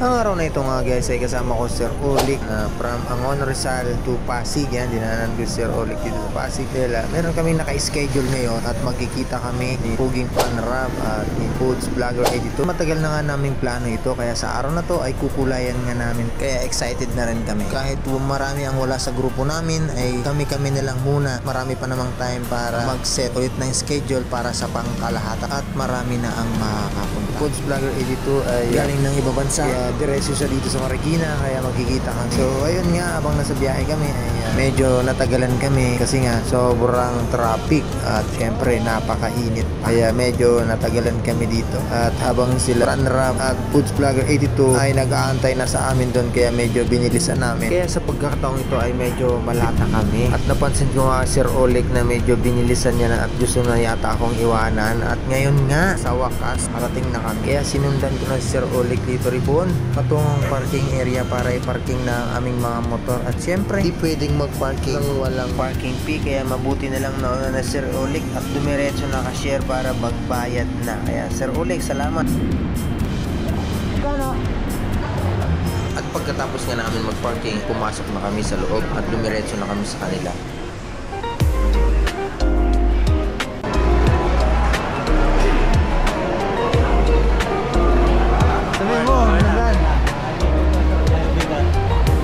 Ang araw na ito nga guys ay kasama ko Sir Olik from Angon Rizal to Pasig. Yan, dinanan ko Sir Olik dito sa Pasig. Dahil meron kaming naka-schedule ngayon at magkikita kami ni Puging Panrab at ni Foods Vlogger Editor. Matagal na nga naming plano ito, kaya sa araw na to ay kukulayan nga namin. Kaya excited na rin kami. Kahit marami ang wala sa grupo namin ay kami na lang muna. Marami pa namang time para mag-set ulit ng schedule para sa pangkalahatan at marami na ang makakapunta. Foods Vlogger Editor ay galing ng ibang bansa. Diretso siya dito sa Marikina, kaya magkikita kami. So ayun nga, abang nasa biyahe kami ay medyo natagalan kami kasi nga sobrang traffic at syempre napakainit, kaya medyo natagalan kami dito. At habang sila Panrab at Foods Vlogger 82 ay nag-aantay na sa amin doon, kaya medyo binilisan namin. Kaya sa pagkakataong ito ay medyo malata kami at napansin ko nga Sir Olik na medyo binilisan niya na at gusto na yata akong iwanan. At ngayon nga sa wakas parating na kami, kaya sinundan ko na si Sir Olik dito ripon patungong parking area para i-parking na ang aming mga motor. At syempre, hindi pwedeng mag-parking nang walang parking fee, kaya mabuti na lang nauna na Sir Olik at dumiretso na ka-share para magbayad na. Kaya Sir Olik, salamat. At pagkatapos nga namin mag-parking, pumasok na kami sa loob at dumiretso na kami sa kanila. Sabi mo, nagan.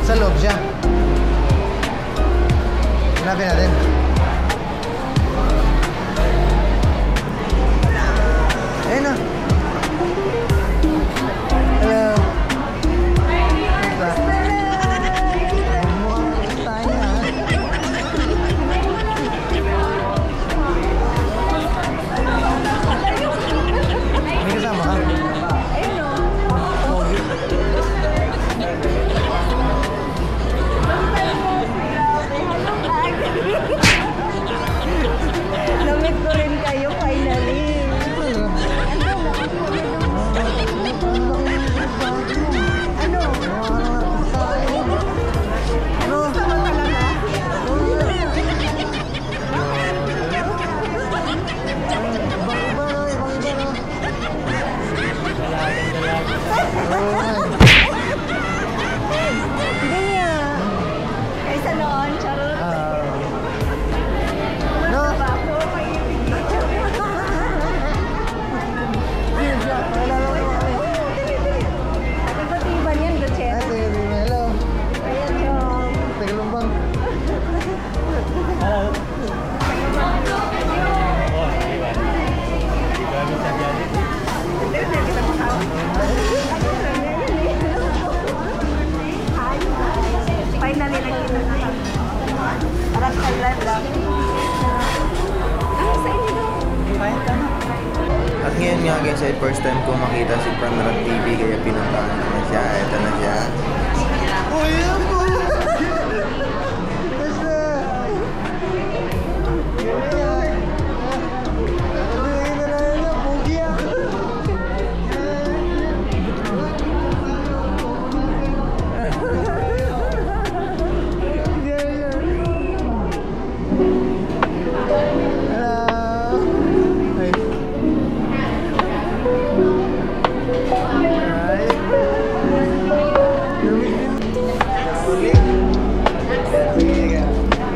Sa loob siya. Hanapin natin. Ayun na. Hello. May kasama ka? Namit ko rin kayo finally. Ano? Gusto mo talaga? Hindi niya. Kaysa noon, charot. Nagpatiban yan, Gutierrez. Hello. Ayan yung... Tagalumbang. Finally, nakita na. Parang Thailand lang. Ano sa inyo? At ngayon nga guys ay first time ko makita si Panrab TV, kaya pinuntahan ko na siya. Ito na siya. Uy, ako!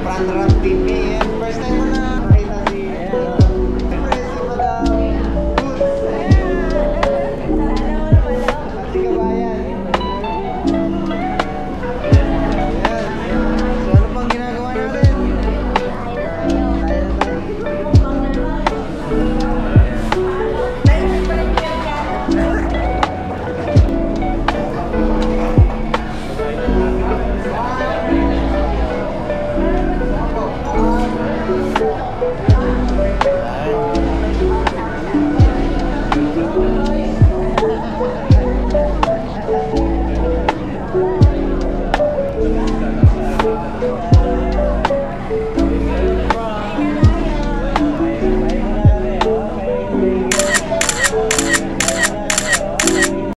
Panrab TV, first time mo na makita si si Kabayan. So ano pang ginagawa natin?